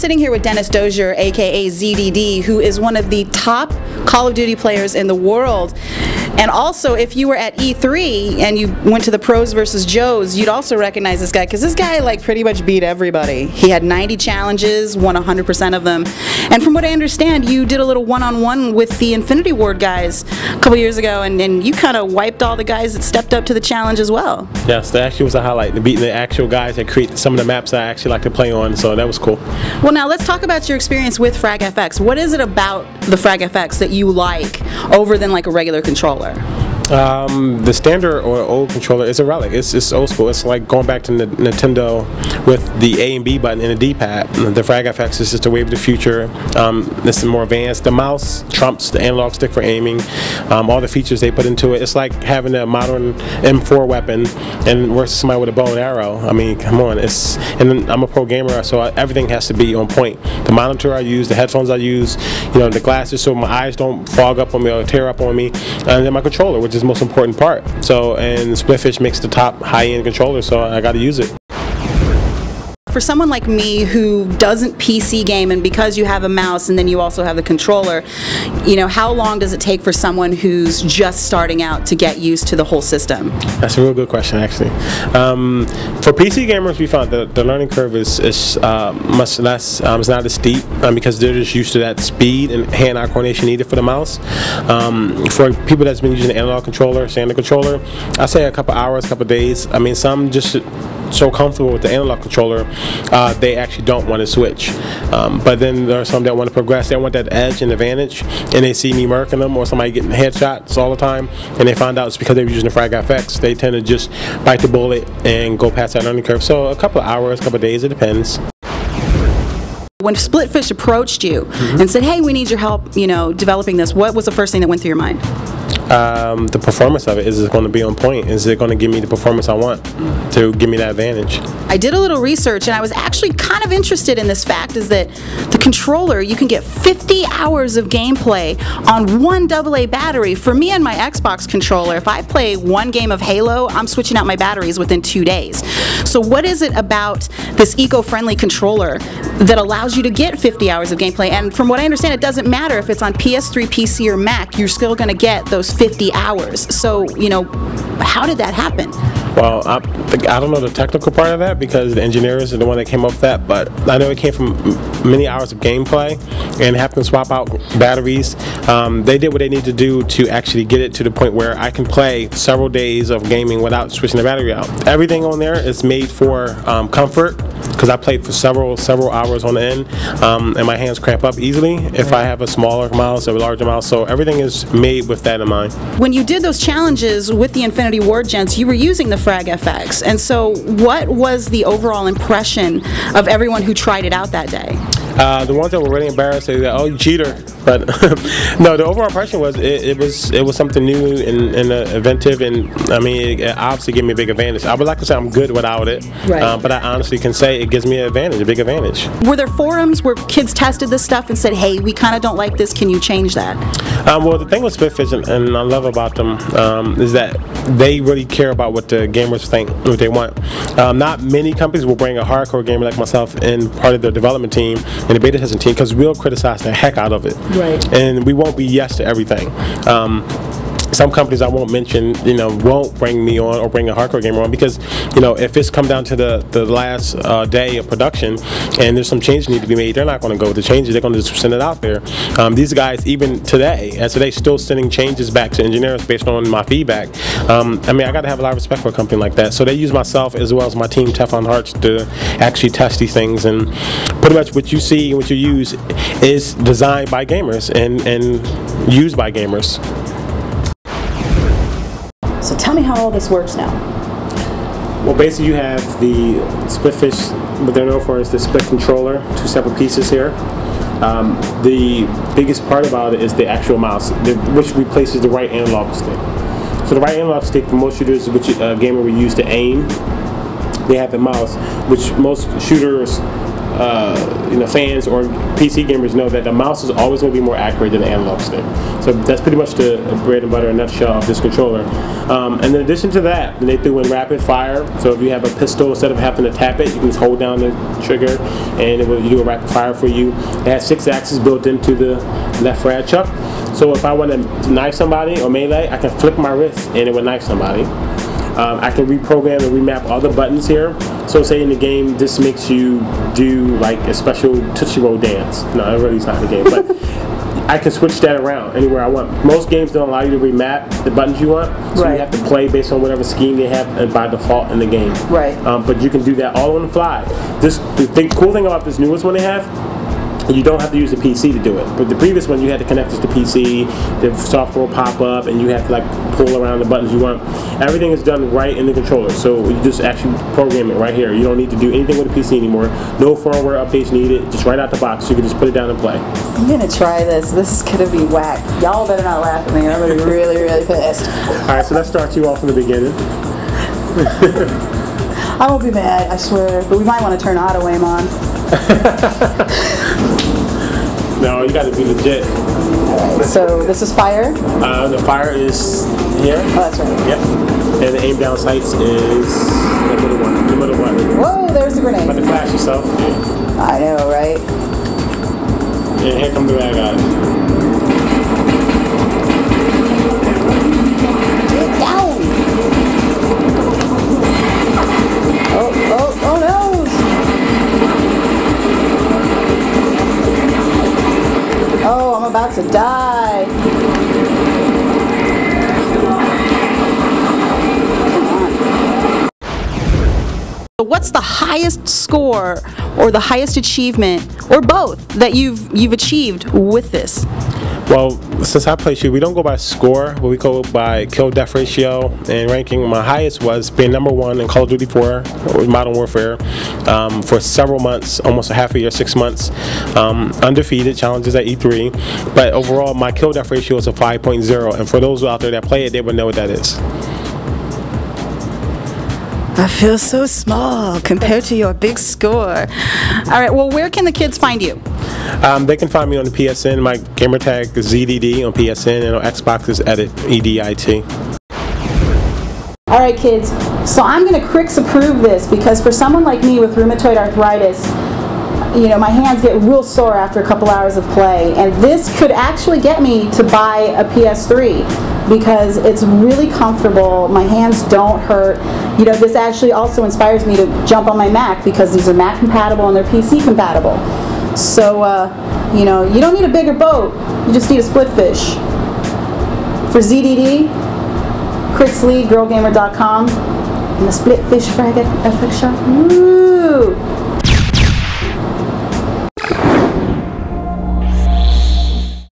sitting here with Dennis Dozier, aka zDD, who is one of the top Call of Duty players in the world. And also, if you were at E3 and you went to the Pros versus Joes, you'd also recognize this guy, because this guy like pretty much beat everybody. He had 90 challenges, won 100% of them. And from what I understand, you did a little one-on-one with the Infinity Ward guys a couple years ago, and you kind of wiped all the guys that stepped up to the challenge as well. Yes, that actually was a highlight, beating the actual guys that create some of the maps that I actually like to play on, so that was cool. Well, now let's talk about your experience with FragFX. What is it about the FragFX that you like over than like a regular controller? The standard or old controller is a relic. It's old school. It's like going back to Nintendo with the A and B button and the D-pad. The FragFX is just a wave of the future. This is more advanced. The mouse trumps the analog stick for aiming. All the features they put into it. It's like having a modern M4 weapon and versus somebody with a bow and arrow. I mean, come on. And I'm a pro gamer, so everything has to be on point. The monitor I use, the headphones I use, the glasses so my eyes don't fog up on me or tear up on me, and then my controller, which is the most important part. So, and Splitfish makes the top high-end controller, so I got to use it. For someone like me who doesn't PC game, and because you have a mouse and then you also have the controller, how long does it take for someone who's just starting out to get used to the whole system? That's a real good question, actually. For PC gamers, we found that the learning curve is much less. It's not as steep because they're just used to that speed and hand-eye coordination needed for the mouse. For people that's been using the analog controller, standard controller, I say a couple hours, couple days. I mean, some just so comfortable with the analog controller, they actually don't want to switch. But then there are some that want to progress. They want that edge and advantage, and they see me murking them or somebody getting headshots all the time, and they find out it's because they're using the FragFX. They tend to just bite the bullet and go past that learning curve. So a couple of hours, a couple of days, it depends. When Splitfish approached you and said, hey, we need your help, developing this, what was the first thing that went through your mind? The performance of it. Is it going to be on point? Is it going to give me the performance I want to give me that advantage? I did a little research, and I was actually kind of interested in this fact, is that the controller, you can get 50 hours of gameplay on one AA battery. For me and my Xbox controller, if I play one game of Halo, I'm switching out my batteries within 2 days. So what is it about this eco-friendly controller that allows you to get 50 hours of gameplay? And from what I understand, it doesn't matter if it's on PS3, PC, or Mac, you're still going to get those 50 hours. So, how did that happen? Well, I don't know the technical part of that because the engineers are the one that came up with that, but I know it came from many hours of gameplay and having to swap out batteries. They did what they need to do to actually get it to the point where I can play several days of gaming without switching the battery out. Everything on there is made for comfort, because I played for several hours on end, and my hands cramp up easily if I have a smaller mouse or a larger mouse, so everything is made with that in mind. When you did those challenges with the Infinity Ward gents, you were using the FragFX, and so what was the overall impression of everyone who tried it out that day? The ones that were really embarrassed, they said, "Oh, you cheater!" But no, the overall impression was it was something new and inventive, and I mean, it obviously gave me a big advantage. I would like to say I'm good without it, right. But I honestly can say it gives me an advantage, a big advantage. Were there forums where kids tested this stuff and said, "Hey, we kind of don't like this. Can you change that?" Well, the thing with Splitfish, and I love about them, is that they really care about what the gamers think, what they want. Not many companies will bring a hardcore gamer like myself in part of their development team and the beta testing team, because we'll criticize the heck out of it. Right. And we won't be yes to everything. Some companies I won't mention, won't bring me on or bring a hardcore gamer on because, if it's come down to the last day of production and there's some changes need to be made, they're not going to go with the changes. They're going to just send it out there. These guys, even today, still sending changes back to engineers based on my feedback. I mean, I got to have a lot of respect for a company like that. So they use myself as well as my team, Teflon Hearts, to actually test these things. And pretty much what you see and what you use is designed by gamers and used by gamers. So tell me how all this works now. Well, basically you have the Splitfish, what they're known for is the split controller, 2 separate pieces here. The biggest part about it is the actual mouse, which replaces the right analog stick. So the right analog stick for most shooters, which a gamer would use to aim, they have the mouse, which most shooters fans or PC gamers know that the mouse is always going to be more accurate than the analog stick. So that's pretty much the bread and butter in a nutshell of this controller. And in addition to that, they threw in rapid fire. So if you have a pistol, instead of having to tap it, you can just hold down the trigger and it will do a rapid fire for you. It has 6 axes built into the left frag chuck. So if I want to knife somebody or melee, I can flick my wrist and it will knife somebody. I can reprogram and remap all the buttons here. So say in the game, this makes you do like a special Tootsie Roll dance. No, it really is not in the game, but I can switch that around anywhere I want. Most games don't allow you to remap the buttons you want, so you have to play based on whatever scheme they have by default in the game. Right. But you can do that all on the fly. The cool thing about this newest one they have, you don't have to use the PC to do it. But the previous one, you had to connect this to PC, the software will pop up, and you have to like pull around the buttons you want. Everything is done right in the controller, so you just actually program it right here. You don't need to do anything with the PC anymore. No firmware updates needed, just right out the box. You can just put it down and play. I'm gonna try this. This is gonna be whack. Y'all better not laugh at me. I'm gonna be really, really pissed. Alright, so let's start you off from the beginning. I won't be mad, I swear, but we might want to turn auto aim on. No, you gotta be legit. Alright, so this is fire? The fire is here. Oh, that's right. Yep. And the aim down sights is the middle one. The middle one. Whoa, there's the grenade. About to flash yourself. Yeah. I know, right? And here come the bad guys. Get down! Oh no! Oh, I'm about to die. What's the highest score or the highest achievement, or both, that you've achieved with this? Well, since I play shoot, we don't go by score, but we go by kill death ratio and ranking. My highest was being #1 in Call of Duty 4, Modern Warfare, for several months, almost a half a year, 6 months. Undefeated, challenges at E3. But overall, my kill death ratio is a 5.0, and for those out there that play it, they would know what that is. I feel so small compared to your big score. All right, well, where can the kids find you? They can find me on the PSN. My gamer tag is zDD on PSN, and on Xbox is EDIT. All right, kids, so I'm going to Crix approve this, because for someone like me with rheumatoid arthritis, you know, my hands get real sore after a couple hours of play, and this could actually get me to buy a PS3 because it's really comfortable. My hands don't hurt. You know, this actually also inspires me to jump on my Mac because these are Mac compatible and they're PC compatible. So, you know, you don't need a bigger boat. You just need a Splitfish. For zDD, CrixLeague, girlgamer.com, and the Splitfish FragFX Shark. Woo!